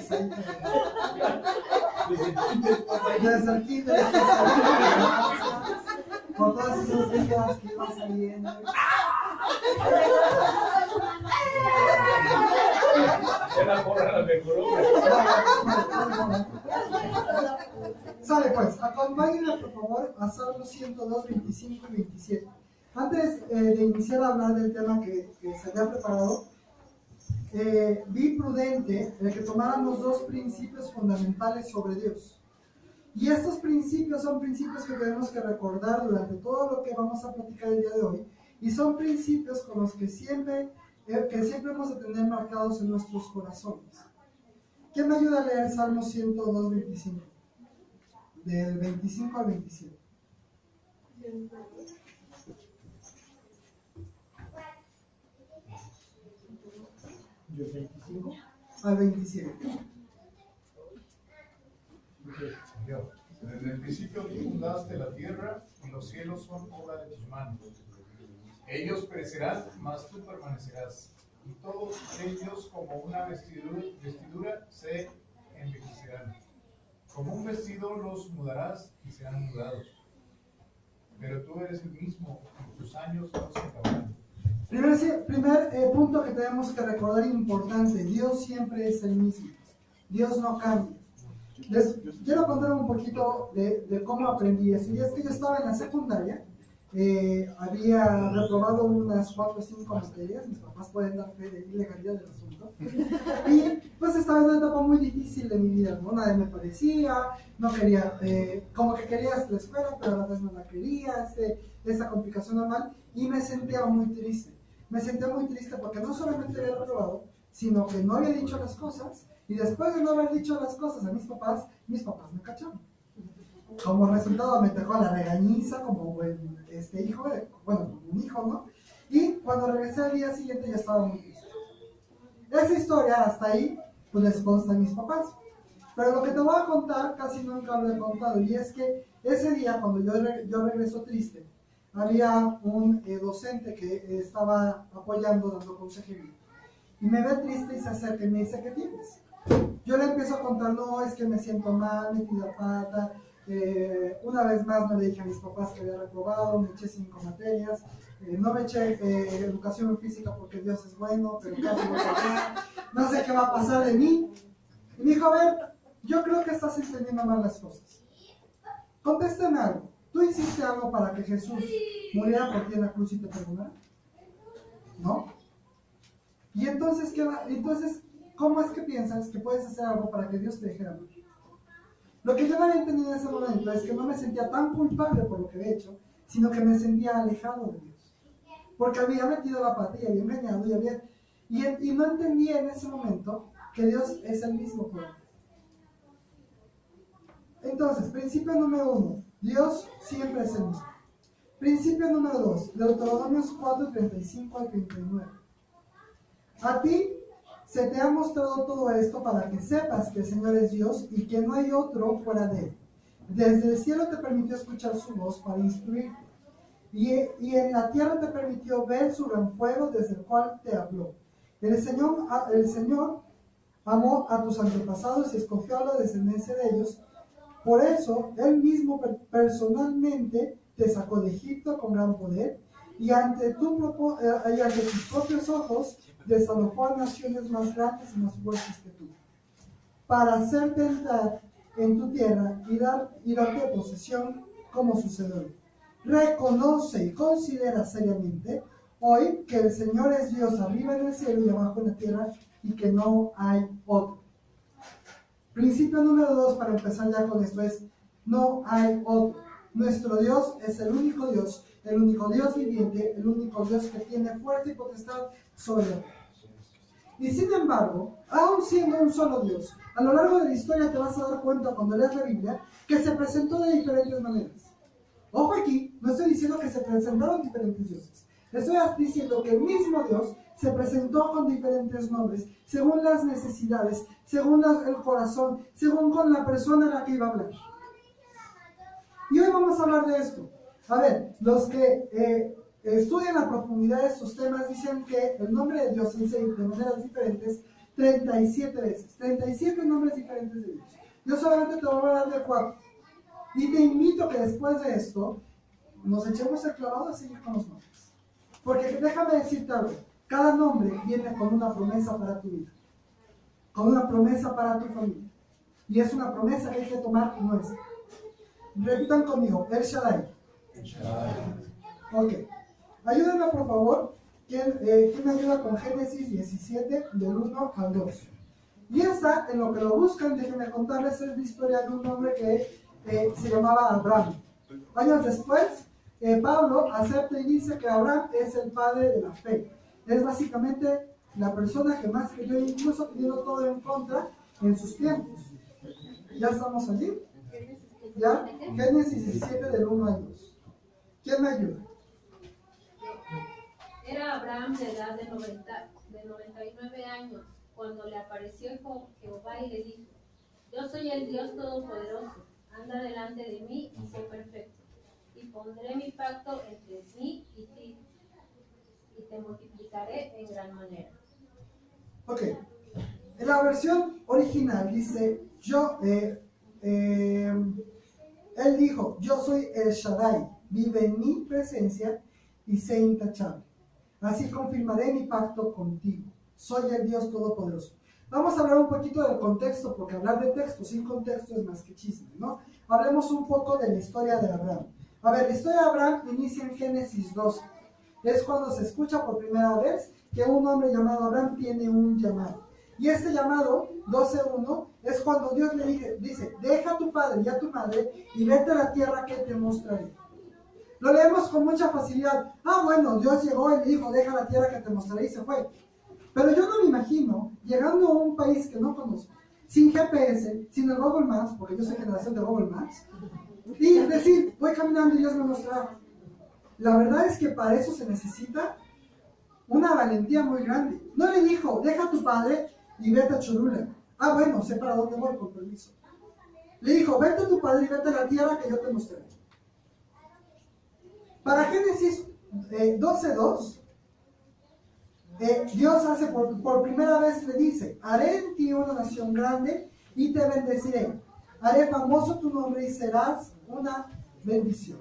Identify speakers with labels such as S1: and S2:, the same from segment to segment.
S1: niños ahí. Desde el kinder, con todas esas vidas que iban saliendo. Sale pues, acompáñenme por favor a Salmos 102, 25 y 27. Antes de iniciar a hablar del tema que se había preparado, vi prudente el que tomáramos dos principios fundamentales sobre Dios. Y estos principios son principios que tenemos que recordar durante todo lo que vamos a platicar el día de hoy. Y son principios con los que siempre vamos a tener marcados en nuestros corazones. ¿Quién me ayuda a leer Salmo 102, 25? Del 25 al 27.
S2: ¿Del 25?
S1: Al 27.
S3: Desde el principio tú fundaste la tierra y los cielos son obra de tus manos. Ellos perecerán, mas tú permanecerás. Y todos ellos como una vestidura se envejecerán. Como un vestido los mudarás y serán mudados. Pero tú eres el mismo y tus años no se acabarán.
S1: Primer punto que tenemos que recordar importante: Dios siempre es el mismo. Dios no cambia. Les quiero contar un poquito de cómo aprendí eso. Y es que yo estaba en la secundaria, había reprobado unas 4 o 5 materias, mis papás pueden dar fe de ilegalidad del asunto, y pues estaba en una etapa muy difícil de mi vida, ¿no? Nada me parecía, no quería, como que querías la escuela, pero a la vez no la quería, esa complicación normal, y me sentía muy triste. Me sentía muy triste porque no solamente había reprobado, sino que no había dicho las cosas. Y después de no haber dicho las cosas a mis papás me cacharon. Como resultado me dejó la regañiza como buen hijo, como un hijo, ¿no? Y cuando regresé al día siguiente ya estaba muy triste. Esa historia hasta ahí, pues les consta a mis papás. Pero lo que te voy a contar casi nunca lo he contado. Y es que ese día, cuando yo regreso triste, había un docente que estaba apoyando, dando consejería. Y me ve triste y se acerca y me dice: ¿qué tienes? Yo le empiezo a contar: no, es que me siento mal, metí la pata, una vez más no le dije a mis papás que había reprobado, me eché 5 materias, no me eché educación física porque Dios es bueno, pero casi voy a ganar, no sé qué va a pasar de mí. Y me dijo: a ver, yo creo que estás entendiendo mal las cosas. Contéstame algo, ¿tú hiciste algo para que Jesús muriera por ti en la cruz y te perdonara? ¿No? Y entonces, ¿cómo es que piensas que puedes hacer algo para que Dios te deje amar? Lo que yo no había entendido en ese momento es que no me sentía tan culpable por lo que había hecho, sino que me sentía alejado de Dios. Porque había metido la pata y había engañado y no entendía en ese momento que Dios es el mismo por mí. Entonces, principio número 1, Dios siempre es el mismo. Principio número 2, Deuteronomios 4, 35 al 39. A ti se te ha mostrado todo esto para que sepas que el Señor es Dios y que no hay otro fuera de Él. Desde el cielo te permitió escuchar su voz para instruirte, y en la tierra te permitió ver su gran fuego desde el cual te habló. El Señor amó a tus antepasados y escogió a la descendencia de ellos. Por eso, Él mismo personalmente te sacó de Egipto con gran poder, y ante tus propios ojos desalojó a naciones más grandes y más fuertes que tú, para hacerte entrar en tu tierra y darte posesión como sucedor. Reconoce y considera seriamente hoy que el Señor es Dios arriba en el cielo y abajo en la tierra, y que no hay otro. Principio número 2, para empezar ya con esto, es: no hay otro. Nuestro Dios es el único Dios viviente, el único Dios que tiene fuerza y potestad sobre él. Y sin embargo, aun siendo un solo Dios, a lo largo de la historia te vas a dar cuenta cuando leas la Biblia que se presentó de diferentes maneras. Ojo aquí, no estoy diciendo que se presentaron diferentes dioses. Estoy diciendo que el mismo Dios se presentó con diferentes nombres, según las necesidades, según el corazón, según con la persona a la que iba a hablar. Y hoy vamos a hablar de esto. A ver, los que estudian a profundidad estos temas dicen que el nombre de Dios en sí, de maneras diferentes, 37 veces, 37 nombres diferentes de Dios. Yo solamente te voy a hablar de 4. Y te invito a que después de esto nos echemos el clavado a seguir con los nombres. Porque déjame decirte algo, cada nombre viene con una promesa para tu vida, con una promesa para tu familia. Y es una promesa que hay que tomar nuestra. Repitan conmigo, El Shaddai. Ok. Ayúdenme por favor. ¿Quién me ayuda con Génesis 17, del 1 al 2? Y esta, en lo que lo buscan, déjenme contarles, es la historia de un hombre que se llamaba Abraham. Años después, Pablo acepta y dice que Abraham es el padre de la fe. Es básicamente la persona que más creyó, incluso teniendo todo en contra en sus tiempos. ¿Ya estamos allí? ¿Ya? Génesis 17, del 1 al 2. ¿Quién me ayuda?
S4: Era Abraham de edad de 99 años, cuando le apareció Jehová y le dijo: Yo soy el Dios Todopoderoso, anda delante de mí y sé perfecto, y pondré mi pacto entre mí y ti, y te multiplicaré en gran manera.
S1: Ok, en la versión original dice, él dijo, yo soy el Shaddai, vive en mi presencia y sé intachable. Así confirmaré mi pacto contigo. Soy el Dios Todopoderoso. Vamos a hablar un poquito del contexto, porque hablar de texto sin contexto es más que chisme, ¿no? Hablemos un poco de la historia de Abraham. A ver, la historia de Abraham inicia en Génesis 12. Es cuando se escucha por primera vez que un hombre llamado Abraham tiene un llamado. Y este llamado, 12:1, es cuando Dios le dice, deja a tu padre y a tu madre y vete a la tierra que te mostraré. Lo leemos con mucha facilidad. Bueno, Dios llegó y le dijo, deja la tierra que te mostraré y se fue. Pero yo no me imagino llegando a un país que no conozco, sin GPS, sin el Google Maps, porque yo soy generación de Google Maps, y decir, voy caminando y Dios me mostrará. La verdad es que para eso se necesita una valentía muy grande. No le dijo, deja a tu padre y vete a Cholula. Bueno, sé para dónde voy, con permiso. Le dijo, vete a tu padre y vete a la tierra que yo te mostraré. Para Génesis 12:2, Dios hace por primera vez le dice, haré en ti una nación grande y te bendeciré. Haré famoso tu nombre y serás una bendición.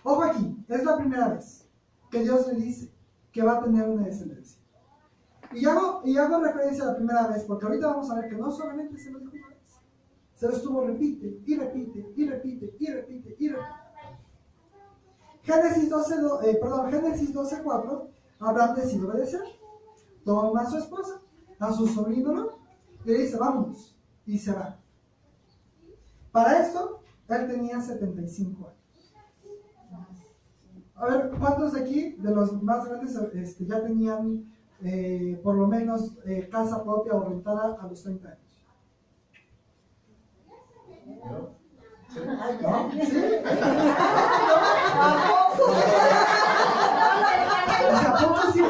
S1: Ojo aquí, es la primera vez que Dios le dice que va a tener una descendencia. Y hago referencia a la primera vez, porque ahorita vamos a ver que no solamente se lo dijo una vez, se lo estuvo repite, y repite, y repite, y repite, y repite. Génesis 12:4, Abraham decide obedecer. Toma a su esposa, a su sobrino, ¿no? Y le dice, vámonos, y se va. Para esto, él tenía 75 años. A ver, ¿cuántos de aquí, de los más grandes, ya tenían por lo menos casa propia o rentada a los 30 años? ¿No? ¿Sí? O sea, ¿a poco sí?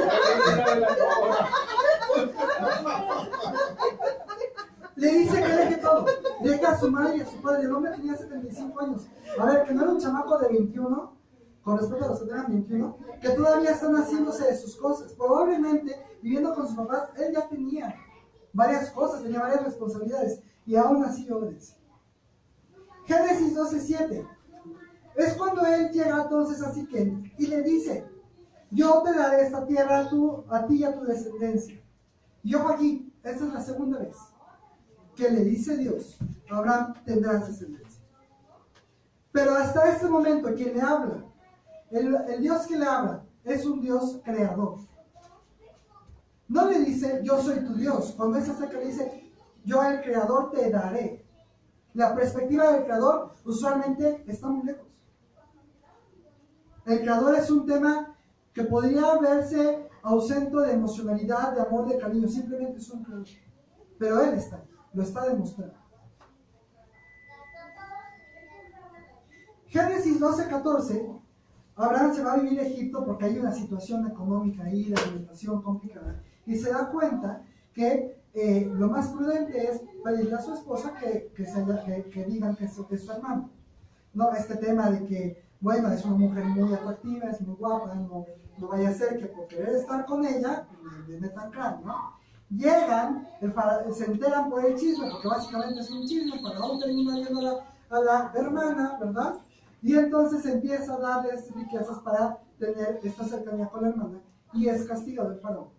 S1: Le dice que deje todo. Deja a su madre y a su padre. El hombre tenía 75 años. A ver, que no era un chamaco de 21, con respecto a los que tenían 21, que todavía están haciéndose de sus cosas. Probablemente, viviendo con sus papás, él ya tenía varias cosas, tenía varias responsabilidades, y aún así obedece. Génesis 12:7. Es cuando él llega entonces a Siquem y le dice, yo te daré esta tierra a ti y a tu descendencia. Y ojo aquí, esta es la segunda vez que le dice Dios, Abraham, tendrás descendencia. Pero hasta este momento, quien le habla, el Dios que le habla, es un Dios creador. No le dice, yo soy tu Dios. Cuando es hasta que le dice, yo el creador te daré. La perspectiva del creador usualmente está muy lejos. El creador es un tema que podría verse ausente de emocionalidad, de amor, de cariño. Simplemente es un creador. Pero él está, lo está demostrando. Génesis 12:14, Abraham se va a vivir a Egipto porque hay una situación económica ahí, de alimentación complicada, y se da cuenta que lo más prudente es pedirle a su esposa que digan que es su hermano. No, este tema de que, bueno, es una mujer muy atractiva, es muy guapa, no vaya a ser que por querer estar con ella, le metan cráneo, ¿no? llegan, se enteran por el chisme, porque básicamente es un chisme, Faraón termina viendo a la hermana, ¿verdad? Y entonces empieza a darles riquezas para tener esta cercanía con la hermana y es castigado el Faraón.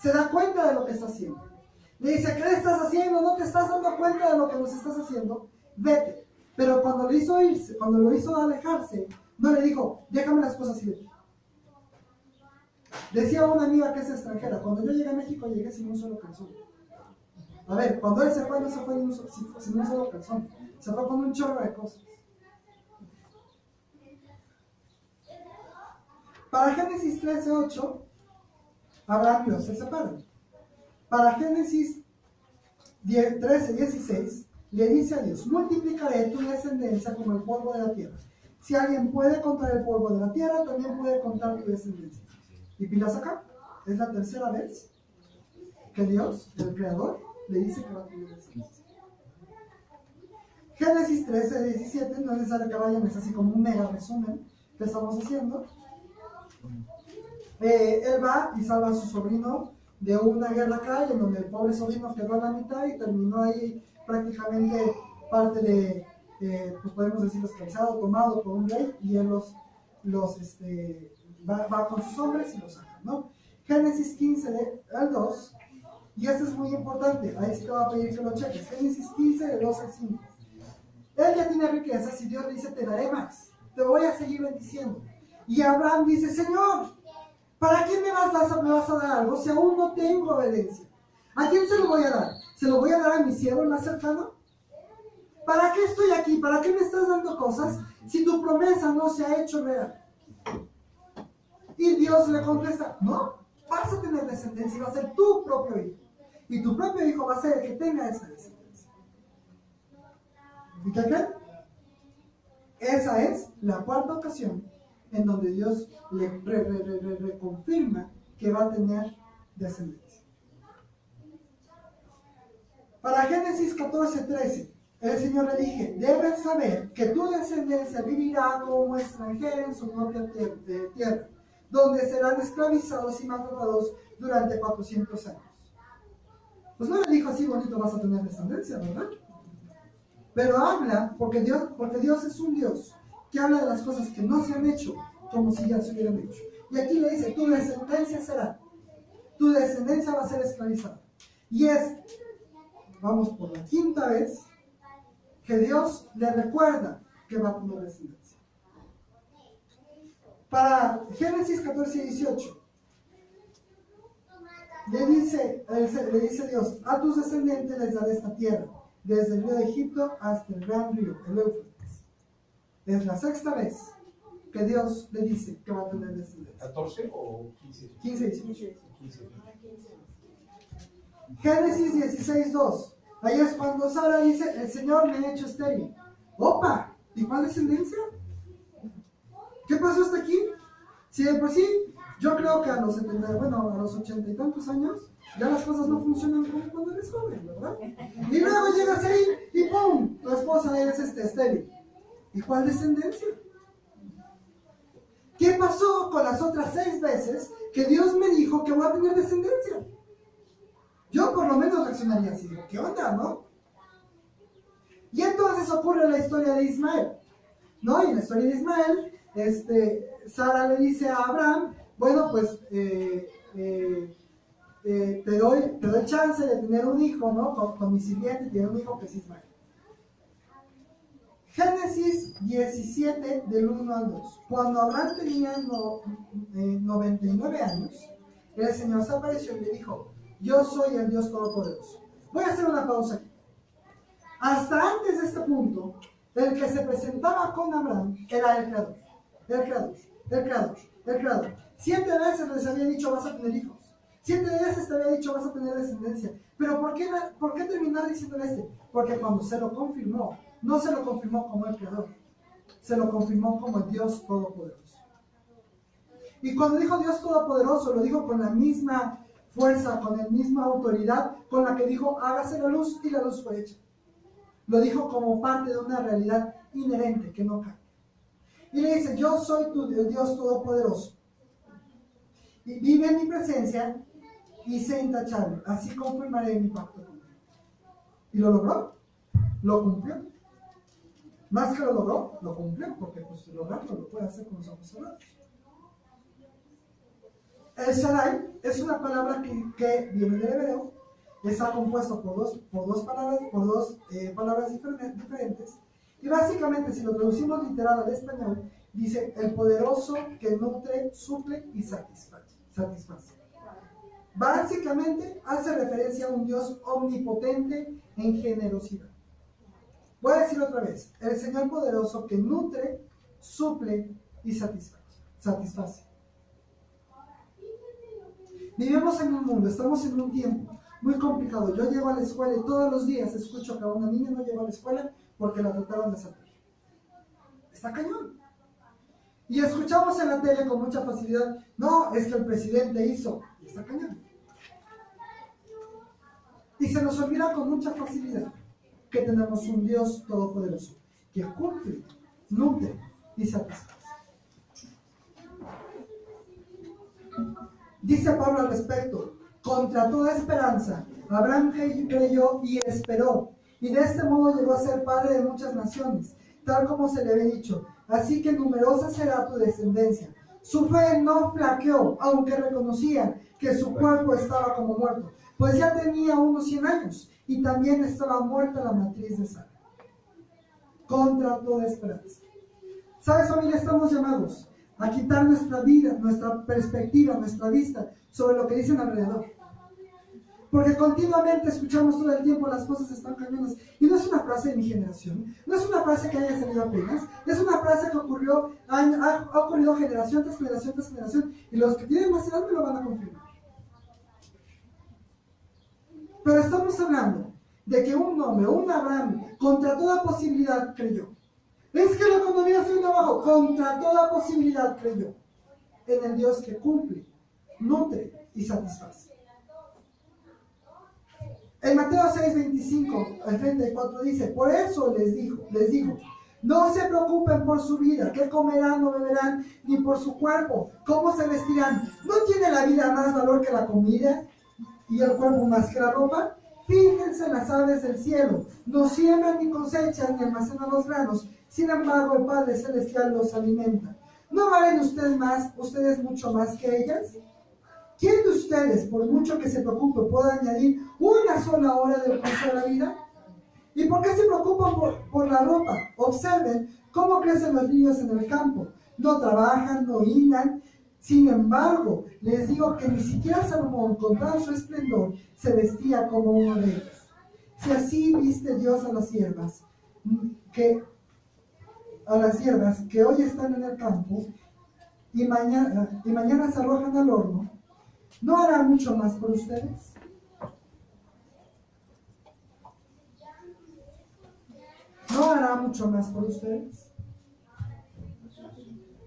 S1: Se da cuenta de lo que está haciendo. Le dice, ¿qué estás haciendo? ¿No te estás dando cuenta de lo que nos estás haciendo? Vete. Pero cuando lo hizo irse, cuando lo hizo alejarse, no le dijo, déjame las cosas y vete. Decía una amiga que es extranjera, cuando yo llegué a México llegué sin un solo calzón. A ver, cuando él se fue, no se fue sin un solo calzón. Se fue con un chorro de cosas. Para Génesis 13:8, Abraham y Lot se separan. Para Génesis 13:16, le dice a Dios, multiplicaré tu descendencia como el polvo de la tierra. Si alguien puede contar el polvo de la tierra, también puede contar tu descendencia. Y pilas acá, es la tercera vez que Dios, el Creador, le dice que va a tener descendencia. Génesis 13:17, no es necesario que vayan, es así como un mega resumen que estamos haciendo. Él va y salva a su sobrino de una guerra acá, en donde el pobre sobrino quedó a la mitad y terminó ahí prácticamente parte de, pues podemos decir, esclavizado, tomado por un rey, y él va con sus hombres y los saca, ¿no? Génesis 15 al 2, y esto es muy importante, ahí sí te va a pedir que lo cheques. Génesis 15, de 2 al 5. Él ya tiene riquezas y Dios le dice, te daré más, te voy a seguir bendiciendo. Y Abraham dice, Señor, ¿para quién me vas a dar algo si aún no tengo obediencia? ¿A quién se lo voy a dar? ¿Se lo voy a dar a mi siervo más cercano? ¿Para qué estoy aquí? ¿Para qué me estás dando cosas si tu promesa no se ha hecho real? Y Dios le contesta, no, vas a tener descendencia y va a ser tu propio hijo. Y tu propio hijo va a ser el que tenga esa descendencia. ¿Y qué creen? Esa es la cuarta ocasión en donde Dios le reconfirma que va a tener descendencia. Para Génesis 14:13, el Señor le dije, debes saber que tu descendencia vivirá como extranjera en su propia tierra, donde serán esclavizados y maltratados durante 400 años. Pues no le dijo así bonito, vas a tener descendencia, ¿verdad? Pero habla, porque Dios es un Dios que habla de las cosas que no se han hecho, como si ya se hubieran hecho. Y aquí le dice, tu descendencia va a ser esclavizada. Y vamos por la quinta vez, que Dios le recuerda que va a tener descendencia. Para Génesis 14:18, le dice Dios, a tus descendientes les daré esta tierra, desde el río de Egipto hasta el gran río, el Éufrates. Es la sexta vez que Dios le dice que va a tener descendencia.
S3: ¿14 o 15?
S1: 15:18.
S3: 15.
S1: Génesis 16:2. Ahí es cuando Sara dice, el Señor me ha hecho estéril. ¡Opa! ¿Y cuál descendencia? ¿Qué pasó hasta aquí? Si de por sí, yo creo que a los 80 y tantos años, ya las cosas no funcionan como cuando eres joven, ¿verdad? Y luego llegas ahí y ¡pum! Tu esposa es estéril. ¿Y cuál descendencia? ¿Qué pasó con las otras 6 veces que Dios me dijo que voy a tener descendencia? Yo por lo menos reaccionaría así, digo, ¿qué onda, no? Y entonces ocurre la historia de Ismael, ¿no? Y en la historia de Ismael, Sara le dice a Abraham, bueno, pues te doy chance de tener un hijo, ¿no? Con mi sirviente, tener un hijo que es Ismael. Génesis 17, del 1 al 2. Cuando Abraham tenía 99 años, el Señor se apareció y le dijo, yo soy el Dios Todopoderoso. Voy a hacer una pausa aquí. Hasta antes de este punto, el que se presentaba con Abraham era el Creador. 7 veces les había dicho, vas a tener hijos. 7 veces te había dicho, vas a tener descendencia. Pero ¿por qué terminar diciéndole Porque cuando se lo confirmó, no se lo confirmó como el Creador, se lo confirmó como el Dios Todopoderoso. Y cuando dijo Dios Todopoderoso, lo dijo con la misma fuerza, con la misma autoridad con la que dijo, hágase la luz, y la luz fue hecha. Lo dijo como parte de una realidad inherente que no cambia. Y le dice, yo soy el Dios Todopoderoso. Y vive en mi presencia y sea intachable. Así confirmaré mi pacto con él. ¿Y lo logró? Lo cumplió. Más que lo logró, lo cumplió, porque pues lograrlo lo puede hacer con los ojos cerrados. El Shaddai es una palabra que viene del hebreo, está compuesto por dos palabras diferentes, y básicamente, si lo traducimos literal al español, dice el poderoso que nutre, suple y satisface. Básicamente hace referencia a un Dios omnipotente en generosidad. Voy a decir otra vez, el Señor poderoso que nutre, suple y satisface. Vivimos en un mundo, estamos en un tiempo muy complicado. Yo llego a la escuela y todos los días escucho que a una niña no llegó a la escuela porque la trataron de salvar. Está cañón. Y escuchamos en la tele con mucha facilidad, no, es que el presidente hizo, y está cañón. Y se nos olvida con mucha facilidad que tenemos un Dios todopoderoso, que cumple, nutre y satisface. Dice Pablo al respecto, contra toda esperanza, Abraham creyó y esperó, y de este modo llegó a ser padre de muchas naciones, tal como se le había dicho, así que numerosa será tu descendencia. Su fe no flaqueó, aunque reconocía que su cuerpo estaba como muerto, pues ya tenía unos 100 años, y también estaba muerta la matriz de Sara. Contra toda esperanza. ¿Sabes, familia? Estamos llamados a quitar nuestra vida, nuestra perspectiva, nuestra vista sobre lo que dicen alrededor. Porque continuamente escuchamos todo el tiempo las cosas están cañonas. Y no es una frase de mi generación, no es una frase que haya salido apenas, es una frase que ha ocurrido generación tras generación tras generación, y los que tienen más edad me lo van a confirmar. Pero estamos hablando de que un hombre, un Abraham, contra toda posibilidad creyó. Es que la economía se viene abajo, contra toda posibilidad creyó en el Dios que cumple, nutre y satisface. En Mateo 6, 25 al 34 dice, por eso les digo, no se preocupen por su vida, qué comerán o beberán, ni por su cuerpo, cómo se vestirán. ¿No tiene la vida más valor que la comida y el cuerpo más que la ropa? Fíjense en las aves del cielo, no siembran ni cosechan ni almacenan los granos, sin embargo el Padre Celestial los alimenta. ¿No valen ustedes mucho más que ellas? ¿Quién de ustedes, por mucho que se preocupe, puede añadir una sola hora del curso de la vida? ¿Y por qué se preocupan por la ropa? Observen cómo crecen los niños en el campo. No trabajan, no hilan. Sin embargo, les digo que ni siquiera Salomón, con todo su esplendor, se vestía como uno de ellos. Si así viste Dios a las hierbas que hoy están en el campo y mañana se arrojan al horno, ¿no hará mucho más por ustedes? ¿No hará mucho más por ustedes?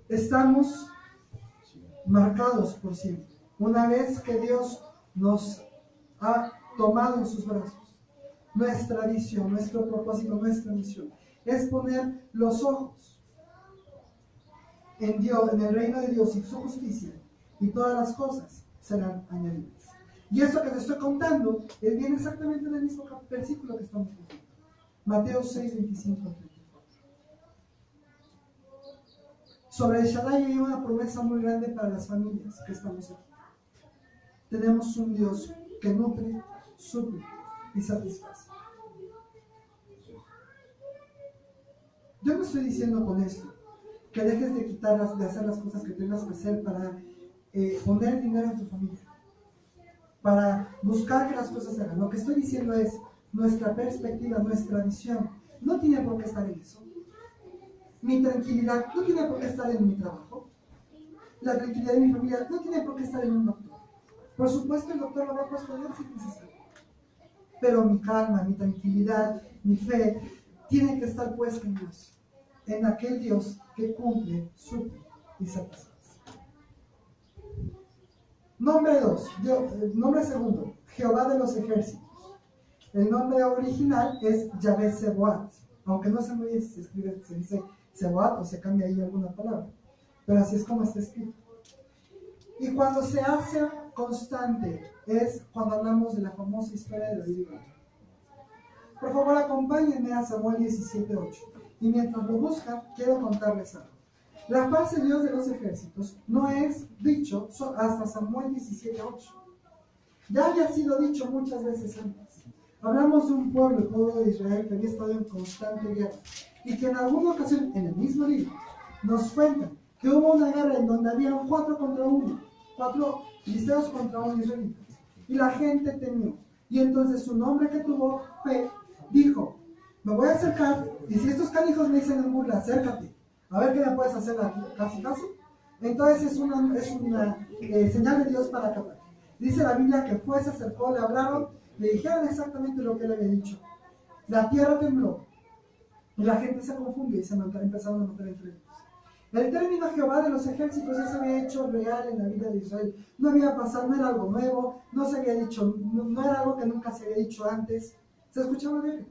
S1: Estamos marcados por siempre. Una vez que Dios nos ha tomado en sus brazos, nuestra visión, nuestro propósito, nuestra misión es poner los ojos en Dios, en el reino de Dios y su justicia, y todas las cosas serán añadidas. Y eso que te estoy contando viene exactamente en el mismo versículo que estamos leyendo. Mateo 6, 25 al 34. Sobre el Shaddai hay una promesa muy grande para las familias que estamos aquí. Tenemos un Dios que nutre, suple y satisface. Yo no estoy diciendo con esto que dejes de hacer las cosas que tengas que hacer para poner dinero en tu familia, para buscar que las cosas se hagan. Lo que estoy diciendo es nuestra perspectiva, nuestra visión. No tiene por qué estar en eso. Mi tranquilidad no tiene por qué estar en mi trabajo. La tranquilidad de mi familia no tiene por qué estar en un doctor. Por supuesto, el doctor lo va a custodiar si es necesario. Pero mi calma, mi tranquilidad, mi fe, tiene que estar puesta en Dios. En aquel Dios que cumple, suple y satisface. Nombre segundo, Jehová de los ejércitos. El nombre original es Yahvé Sebaot, aunque no sé muy bien si se dice Sebaot o se cambia ahí alguna palabra, pero así es como está escrito. Y cuando se hace constante es cuando hablamos de la famosa historia de David y Goliat. Por favor, acompáñenme a Samuel 17:8. Y mientras lo buscan, quiero contarles algo. La paz de Dios de los ejércitos no es dicho hasta Samuel 17:8. Ya había sido dicho muchas veces antes. Hablamos de un pueblo, el pueblo de Israel, que había estado en constante guerra. Y que en alguna ocasión, en el mismo libro, nos cuentan que hubo una guerra en donde habían 4 contra 1, 4 filisteos contra un israelita. Y la gente temió. Y entonces un hombre que tuvo fe dijo: me voy a acercar, y si estos canijos me dicen en burla, acércate, a ver qué me puedes hacer aquí, casi casi. Entonces es una señal de Dios para acabar. Dice la Biblia que fue, se acercó, le hablaron, le dijeron exactamente lo que él había dicho. La tierra tembló, y la gente se confundió y empezaron a matar entre ellos. El término Jehová de los ejércitos ya se había hecho real en la vida de Israel. No había pasado, no era algo nuevo, no se había dicho, no era algo que nunca se había dicho antes. Se escuchaba bien.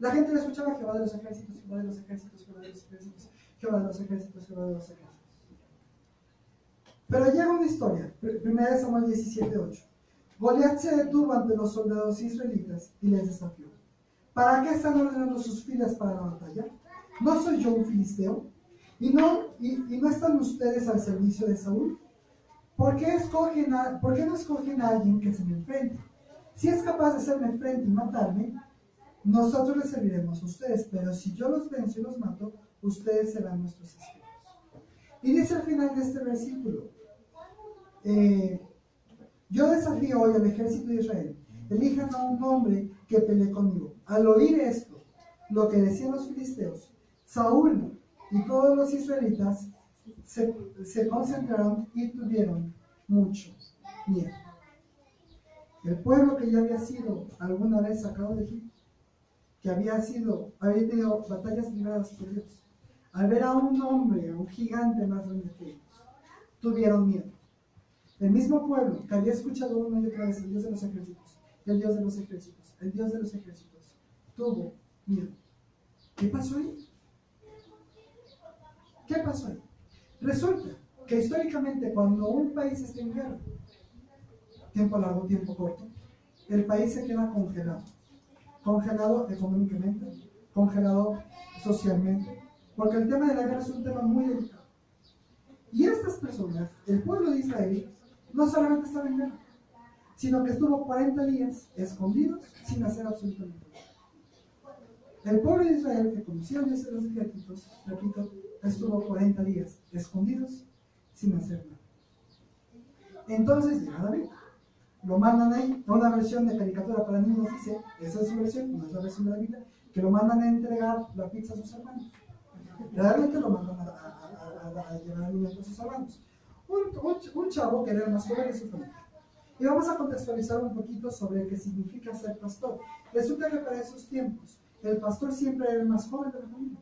S1: La gente le escuchaba Jehová de los ejércitos, Jehová de los ejércitos, Jehová de los ejércitos, Jehová de los ejércitos, Jehová de los ejércitos. Pero llega una historia, 1 Samuel 17:8. Goliat se detuvo ante los soldados israelitas y les desafió: ¿para qué están ordenando sus filas para la batalla? ¿No soy yo un filisteo? ¿Y no están ustedes al servicio de Saúl? ¿Por qué no escogen a alguien que se me enfrente? Si es capaz de hacerme frente y matarme, nosotros les serviremos a ustedes, pero si yo los venzo y los mato, ustedes serán nuestros esclavos. Y dice al final de este versículo: yo desafío hoy al ejército de Israel, elijan a un hombre que pelee conmigo. Al oír esto, lo que decían los filisteos, Saúl y todos los israelitas se concentraron y tuvieron mucho miedo. El pueblo que ya había sido alguna vez sacado de Egipto, que había tenido batallas libradas por Dios, al ver a un hombre, a un gigante más grande que ellos, tuvieron miedo. El mismo pueblo que había escuchado una y otra vez el Dios de los ejércitos, el Dios de los ejércitos, el Dios de los ejércitos, tuvo miedo. ¿Qué pasó ahí? ¿Qué pasó ahí? Resulta que históricamente cuando un país está en guerra, tiempo largo, tiempo corto, el país se queda congelado. Congelado económicamente, congelado socialmente, porque el tema de la guerra es un tema muy delicado. Y estas personas, el pueblo de Israel, no solamente estaba en guerra, sino que estuvo 40 días escondidos sin hacer absolutamente nada. El pueblo de Israel, que conocía a Dios de los ejércitos, repito, estuvo 40 días escondidos sin hacer nada. Entonces llega David, lo mandan ahí, una versión de caricatura para niños dice, esa es su versión, no es la versión de la Biblia, que lo mandan a entregar la pizza a sus hermanos. Realmente lo mandan a llevar alimentos a sus hermanos. Un chavo que era el más joven de su familia. Y vamos a contextualizar un poquito sobre qué significa ser pastor. Resulta que para esos tiempos, el pastor siempre era el más joven de la familia.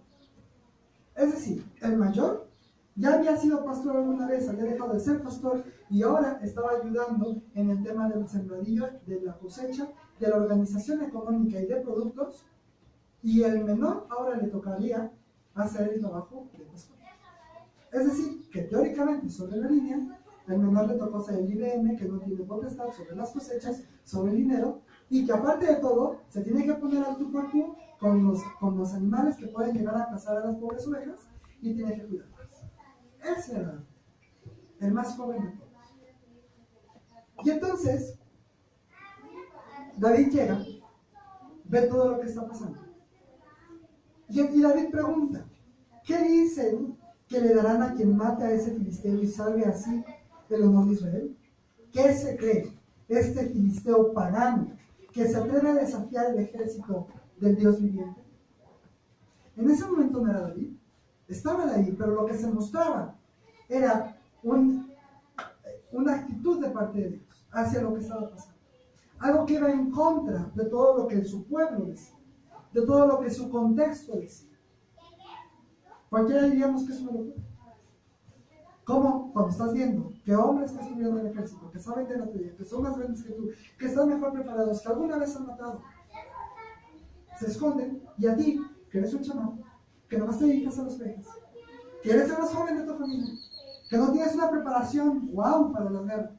S1: Es decir, el mayor ya había sido pastor alguna vez, había dejado de ser pastor y ahora estaba ayudando en el tema del sembradillo, de la cosecha, de la organización económica y de productos, y el menor ahora le tocaría hacer el trabajo de pastor. Es decir, que teóricamente sobre la línea, al menor le tocó ser el IBM, que no tiene potestad sobre las cosechas, sobre el dinero, y que aparte de todo, se tiene que poner al tú por tú con los animales que pueden llegar a cazar a las pobres ovejas, y tiene que cuidarlas. Ese era el más joven de todos. Y entonces, David llega, ve todo lo que está pasando. Y David pregunta, ¿qué dicen que le darán a quien mate a ese filisteo y salve así el honor de Israel? ¿Qué se cree este filisteo pagano que se atreve a desafiar el ejército del Dios viviente? En ese momento no era David, estaba David, pero lo que se mostraba era una actitud de parte de Dios hacia lo que estaba pasando. Algo que iba en contra de todo lo que su pueblo decía, de todo lo que su contexto decía. Cualquiera diríamos que es una locura. ¿Cómo? Cuando estás viendo que hombres que estuvieron en el ejército, que saben de la tuya, que son más grandes que tú, que están mejor preparados, que alguna vez han matado, se esconden, y a ti, que eres un chamán, que nomás te dedicas a los ovejas, que eres el más joven de tu familia, que no tienes una preparación, wow, para las guerras,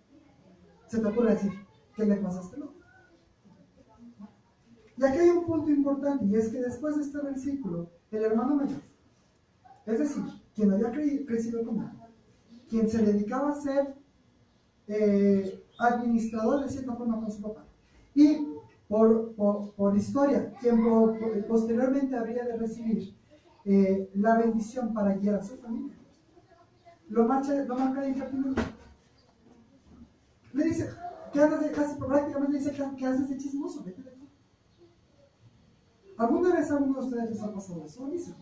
S1: se te ocurre decir, ¿qué le pasa a este loco? Y aquí hay un punto importante, y es que después de este versículo, el hermano mayor, es decir, quien había crecido con él, quien se dedicaba a ser administrador de cierta forma con su papá, y por historia, quien posteriormente habría de recibir la bendición para guiar a su familia, lo marca de impertinente. Le dice, ¿qué haces de casi prácticamente dice ¿qué haces de chismoso? Vete de aquí. ¿Alguna vez a alguno de ustedes les ha pasado eso? A mí sí.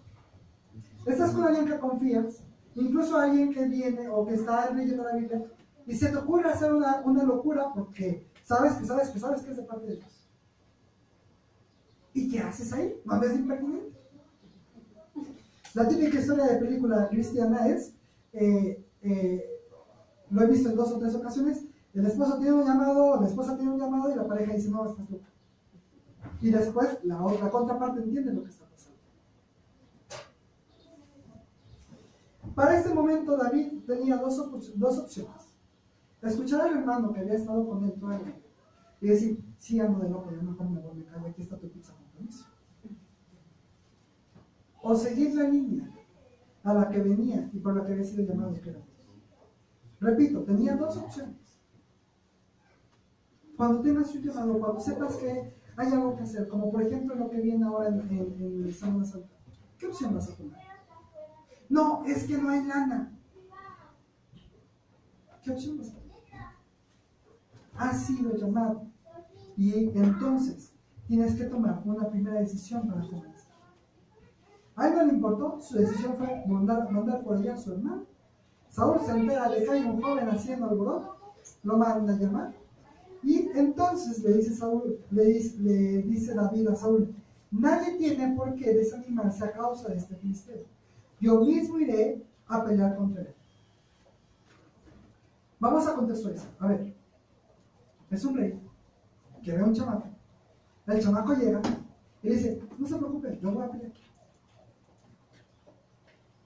S1: Estás con alguien que confías, incluso alguien que viene o que está leyendo la Biblia, y se te ocurre hacer una locura porque sabes que es de parte de Dios. ¿Y qué haces ahí? ¿No andes de impertinente? La típica historia de película cristiana es, lo he visto en 2 o 3 ocasiones, el esposo tiene un llamado, la esposa tiene un llamado y la pareja dice, no, estás loca. Y después la contraparte entiende lo que está pasando. Para este momento David tenía dos opciones. Escuchar al hermano que había estado con él toda la vida y decir, sí, ando de loco, yo mejor me voy, me callo, aquí está tu pizza con permiso. O seguir la línea a la que venía y por la que había sido llamado que era Dios. Repito, tenía 2 opciones. Cuando tengas un llamado, cuando sepas que hay algo que hacer, como por ejemplo lo que viene ahora en el Semana Santa, ¿qué opción vas a tomar? No, es que no hay lana. ¿Qué opción vas a tomar? Has sido llamado y entonces tienes que tomar una primera decisión para comenzar. A él no le importó, su decisión fue mandar por allá a su hermano. Saúl se entera de que hay un joven haciendo alboroto, lo manda a llamar y entonces le dice David a Saúl, nadie tiene por qué desanimarse a causa de este filisteo. Yo mismo iré a pelear contra él. Vamos a contextualizar. A ver, es un rey que ve a un chamaco. El chamaco llega y dice, no se preocupe, yo voy a pelear.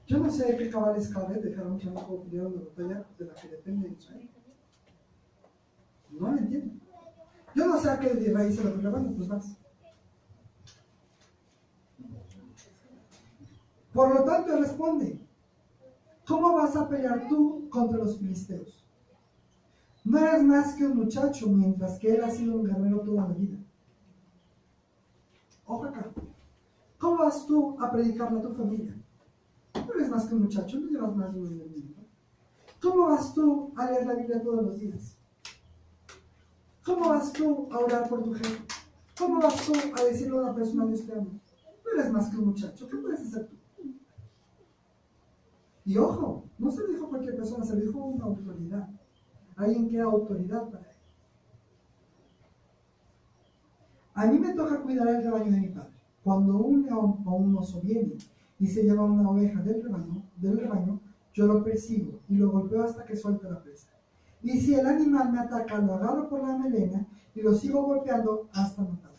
S1: Yo no sé de qué cabales cabe dejar a un chamaco pelear una batalla de la que depende de Israel. No lo entiendo. Yo no sé a qué rey se lo ocurre, bueno, pues vas. Por lo tanto, él responde, ¿cómo vas a pelear tú contra los filisteos? No eres más que un muchacho, mientras que él ha sido un guerrero toda la vida. Ojo acá. ¿Cómo vas tú a predicarle a tu familia? No eres más que un muchacho, no llevas más de un minuto. ¿Cómo vas tú a leer la Biblia todos los días? ¿Cómo vas tú a orar por tu jefe? ¿Cómo vas tú a decirle a una persona, Dios te ama? No eres más que un muchacho, ¿qué puedes hacer tú? Y ojo, no se lo dijo cualquier persona, se lo dijo una autoridad. Alguien que era autoridad para él. A mí me toca cuidar el rebaño de mi padre. Cuando un león o un oso viene y se lleva una oveja del rebaño, yo lo persigo y lo golpeo hasta que suelte la presa. Y si el animal me ataca, lo agarro por la melena y lo sigo golpeando hasta matarlo.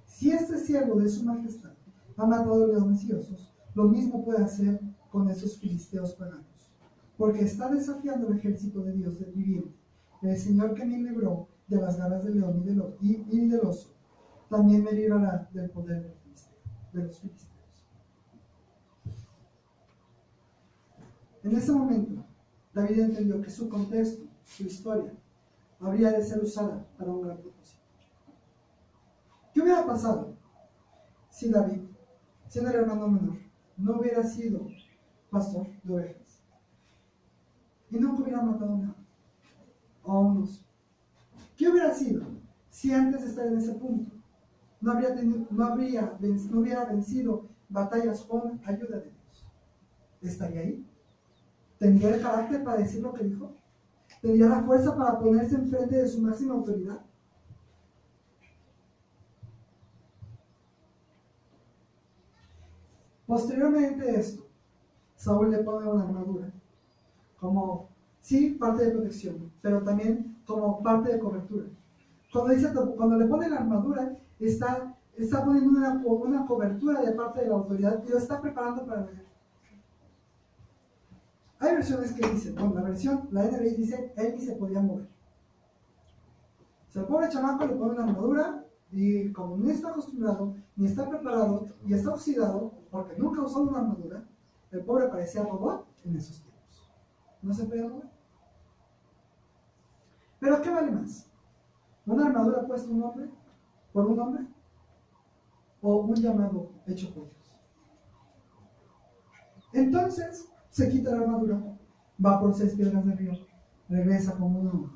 S1: Si este siervo de su majestad ha matado leones y osos, lo mismo puede hacer con esos filisteos paganos, porque está desafiando el ejército de Dios del viviente. El Señor que me libró de las garras del león y del oso, también me librará del poder de los filisteos. En ese momento, David entendió que su contexto, su historia, habría de ser usada para un gran propósito. ¿Qué hubiera pasado si David, siendo el hermano menor, no hubiera sido pastor de ovejas y nunca hubiera matado a un león o a un oso? ¿Qué hubiera sido si antes de estar en ese punto no hubiera vencido batallas con ayuda de Dios? ¿Estaría ahí? ¿Tendría el carácter para decir lo que dijo? ¿Tendría la fuerza para ponerse enfrente de su máxima autoridad? Posteriormente a esto, Saúl le pone una armadura, como, sí, parte de protección, pero también como parte de cobertura. Cuando le pone la armadura, está poniendo una cobertura de parte de la autoridad y lo está preparando para la guerra. Hay versiones que dicen, bueno, la NBI dice, él ni se podía mover. O sea, el pobre chamaco le pone una armadura y como no está acostumbrado, ni está preparado, y está oxidado, porque nunca usó una armadura, el pobre parecía robot en esos tiempos. No se podía mover. Pero ¿qué vale más? ¿Una armadura puesta por un hombre? ¿O un llamado hecho por Dios? Entonces, se quita la armadura, va por 6 piedras de río, regresa como un hombre.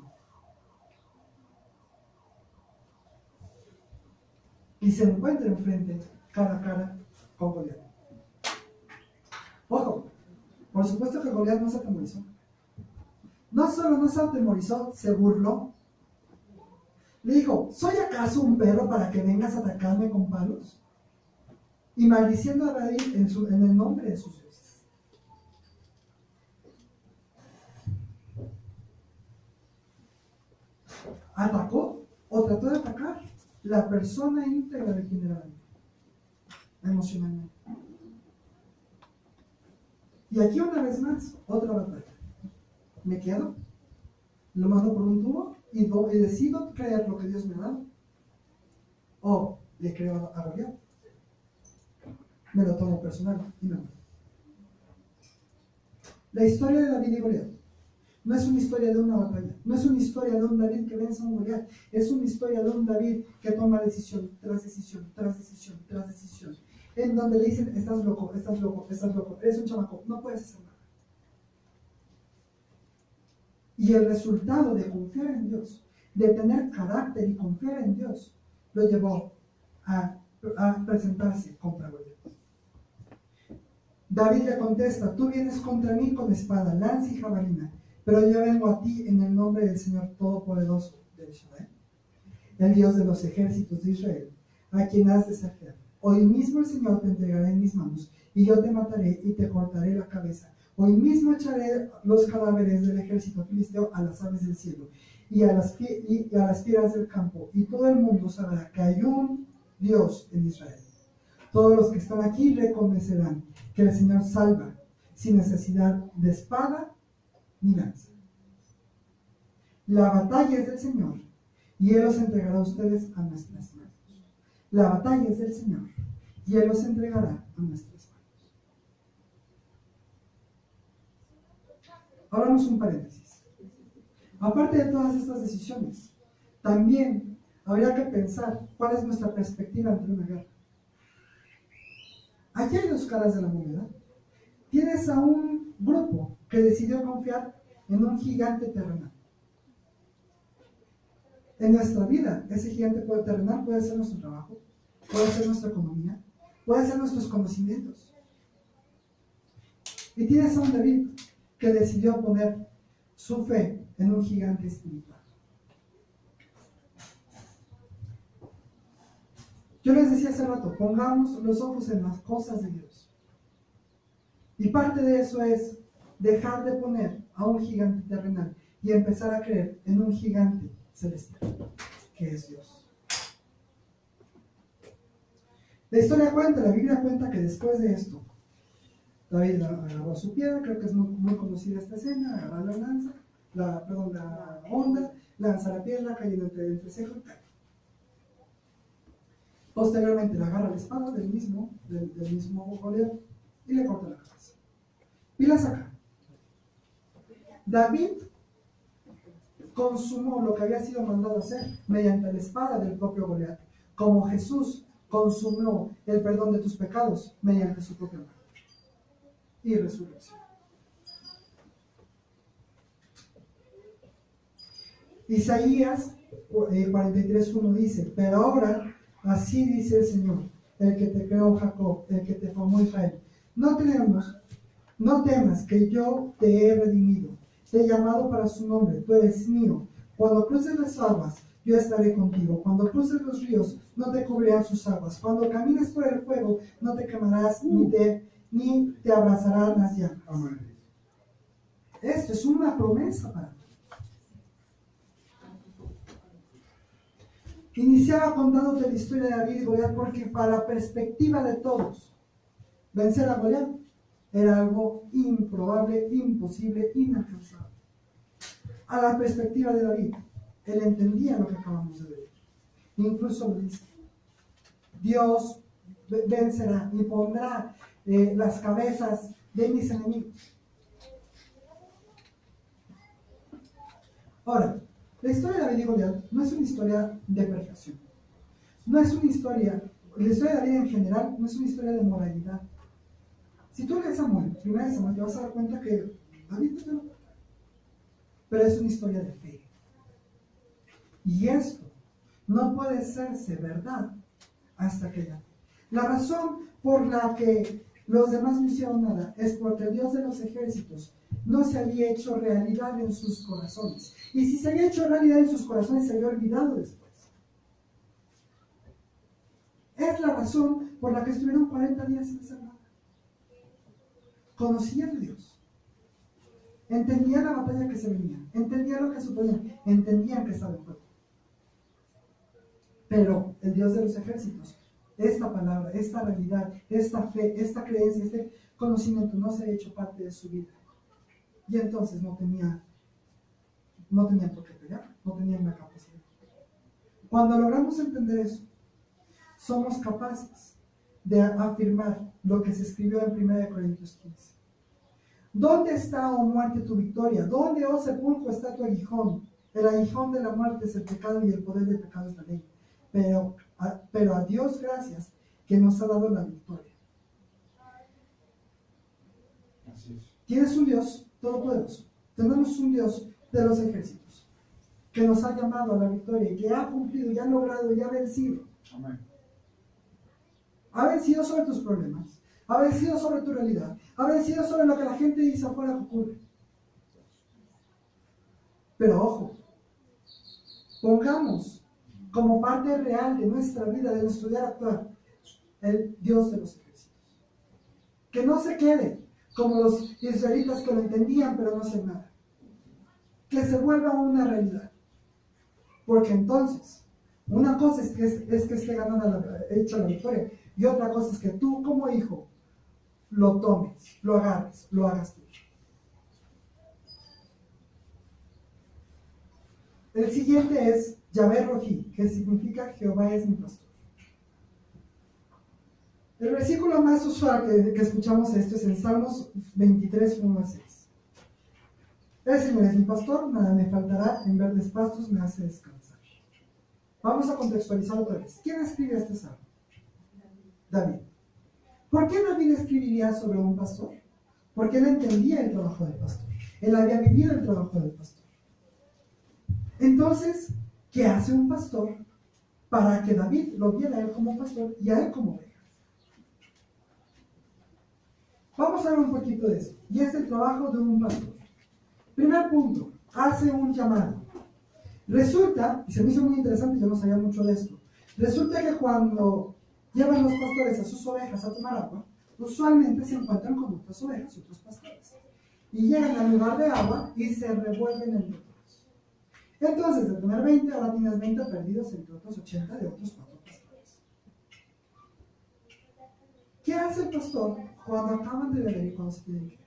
S1: Y se encuentra enfrente, cara a cara, con Goliat. Ojo, por supuesto que Goliat no se atemorizó. No solo no se atemorizó, se burló. Le dijo, ¿soy acaso un perro para que vengas a atacarme con palos? Y maldiciendo a David en el nombre de sus dioses. ¿Atacó o trató de atacar la persona íntegra de quien era David? Emocionalmente. Y aquí una vez más, otra batalla. ¿Me quedo? ¿Lo mando por un tubo? ¿Y decido creer lo que Dios me ha dado? ¿O le creo a Goliat? Me lo tomo personal y me voy. La historia de David y Goliat no es una historia de una batalla, no es una historia de un David que vence a un Goliat, es una historia de un David que toma decisión tras decisión, tras decisión, tras decisión, en donde le dicen, estás loco, estás loco, estás loco, eres un chamaco, no puedes hacer nada. Y el resultado de confiar en Dios, de tener carácter y confiar en Dios, lo llevó a presentarse contra Goliat. David le contesta, tú vienes contra mí con espada, lanza y jabalina, pero yo vengo a ti en el nombre del Señor Todopoderoso de Israel, el Dios de los ejércitos de Israel, a quien has desafiado. Hoy mismo el Señor te entregará en mis manos, y yo te mataré y te cortaré la cabeza. Hoy mismo echaré los cadáveres del ejército filisteo a las aves del cielo y a las fieras del campo, y todo el mundo sabrá que hay un Dios en Israel. Todos los que están aquí reconocerán que el Señor salva sin necesidad de espada ni lanza. La batalla es del Señor y Él los entregará a ustedes a nuestras manos. La batalla es del Señor y Él los entregará a nuestras manos. Hagamos un paréntesis. Aparte de todas estas decisiones, también habría que pensar cuál es nuestra perspectiva ante una guerra. Aquí hay dos caras de la moneda. Tienes a un grupo que decidió confiar en un gigante terrenal. En nuestra vida, ese gigante terrenal puede ser nuestro trabajo, puede ser nuestra economía, puede ser nuestros conocimientos. Y tienes a un David que decidió poner su fe en un gigante espiritual. Yo les decía hace rato, pongamos los ojos en las cosas de Dios. Y parte de eso es dejar de poner a un gigante terrenal y empezar a creer en un gigante celestial, que es Dios. La Biblia cuenta que después de esto, David agarró su piedra, creo que es muy conocida esta escena, agarra la lanza, la onda, lanza la piedra, cae entre el cejo y cae. Posteriormente le agarra la espada del mismo Goliat y le corta la cabeza. Y la saca. David consumó lo que había sido mandado hacer mediante la espada del propio Goliat, como Jesús consumió el perdón de tus pecados mediante su propia muerte y resurrección. Isaías 43:1 dice, pero ahora así dice el Señor, el que te creó Jacob, el que te formó Israel. No temas que yo te he redimido, te he llamado para su nombre, tú eres mío. Cuando cruces las aguas, yo estaré contigo. Cuando cruces los ríos, no te cubrirán sus aguas. Cuando camines por el fuego, no te quemarás ni te abrazarán las llamas. Esto es una promesa para ti. Iniciaba contándote la historia de David y Goliat porque para la perspectiva de todos, vencer a Goliat era algo improbable, imposible, inalcanzable. A la perspectiva de David, él entendía lo que acabamos de ver. Incluso lo dice: Dios vencerá y pondrá las cabezas de mis enemigos. Ahora, la historia de David y Goliat no es una historia de perfección. No es una historia, la historia de David en general no es una historia de moralidad. Si tú lees Samuel, 1 Samuel, te vas a dar cuenta que David no, pero es una historia de fe. Y esto no puede hacerse verdad hasta que ya. La razón por la que los demás no hicieron nada es porque el Dios de los ejércitos no se había hecho realidad en sus corazones. Y si se había hecho realidad en sus corazones, se había olvidado después. Es la razón por la que estuvieron 40 días sin hacer nada. Conocían a Dios. Entendían la batalla que se venía. Entendían lo que suponían. Entendían que estaba en juego. Pero el Dios de los ejércitos, esta palabra, esta realidad, esta fe, esta creencia, este conocimiento no se ha hecho parte de su vida. Y entonces no tenían por qué pelear, no tenían la capacidad. Cuando logramos entender eso, somos capaces de afirmar lo que se escribió en 1 Corintios 15. ¿Dónde está, oh muerte, tu victoria? ¿Dónde, oh sepulcro, está tu aguijón? El aguijón de la muerte es el pecado y el poder del pecado es la ley. Pero a Dios gracias que nos ha dado la victoria.
S3: Así es.
S1: Tienes un Dios todopoderoso. Tenemos un Dios de los ejércitos que nos ha llamado a la victoria y que ha cumplido, y ha logrado, y ha vencido.
S3: Amén.
S1: Ha vencido sobre tus problemas, ha vencido sobre tu realidad, ha vencido sobre lo que la gente dice afuera que ocurre. Pero ojo, pongamos como parte real de nuestra vida, de nuestro día actual, el Dios de los ejércitos. Que no se quede como los israelitas que lo entendían pero no hacen nada. Que se vuelva una realidad. Porque entonces, una cosa es que esté ganando hecha la victoria, y otra cosa es que tú como hijo lo tomes, lo agarres, lo hagas tuyo. El siguiente es Yahvé Rojí, que significa Jehová es mi pastor. El versículo más usual que escuchamos esto es en Salmos 23, 1 a 6. El Señor es mi pastor, nada me faltará, en verdes pastos me hace descansar. Vamos a contextualizar otra vez. ¿Quién escribe este salmo? David. ¿Por qué David escribiría sobre un pastor? Porque él entendía el trabajo del pastor. Él había vivido el trabajo del pastor. Entonces, ¿qué hace un pastor para que David lo viera a él como pastor y a él como oveja? Vamos a ver un poquito de eso. Y es el trabajo de un pastor. Primer punto, hace un llamado. Resulta, y se me hizo muy interesante, yo no sabía mucho de esto, resulta que cuando llevan los pastores a sus ovejas a tomar agua, usualmente se encuentran con otras ovejas y otros pastores. Y llegan al lugar de agua y se revuelven entre todos. Entonces, de tener 20, ahora tienes 20 perdidos entre otros 80 de otros 4 pastores. ¿Qué hace el pastor cuando acaban de beber y cuando se tienen que ir?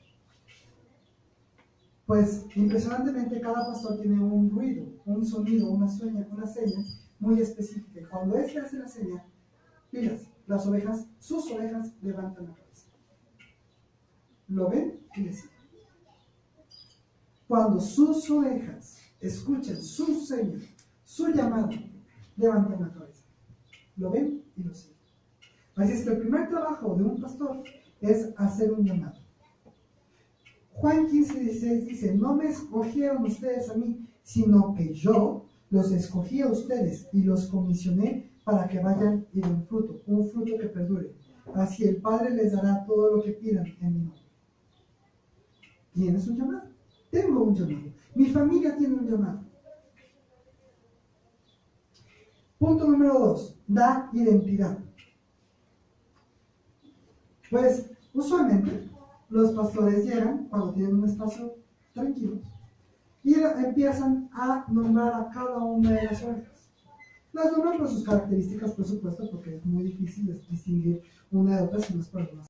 S1: Pues, impresionantemente, cada pastor tiene un ruido, un sonido, una seña muy específica. Y cuando este hace la seña, pilas, las ovejas, sus ovejas levantan la cabeza. ¿Lo ven? Y le siguen. Cuando sus ovejas escuchen su seña, su llamado, levantan la cabeza. ¿Lo ven? Y lo siguen. Así es que el primer trabajo de un pastor es hacer un llamado. Juan 15:16 dice: no me escogieron ustedes a mí, sino que yo los escogí a ustedes y los comisioné para que vayan y den fruto, un fruto que perdure. Así el Padre les dará todo lo que pidan en mi nombre. ¿Tienes un llamado? Tengo un llamado. Mi familia tiene un llamado. Punto número 2. Da identidad. Pues, usualmente, los pastores llegan cuando tienen un espacio tranquilo y empiezan a nombrar a cada una de las ovejas. Las nombran por sus características, por supuesto, porque es muy difícil distinguir una de otra si no es por algunas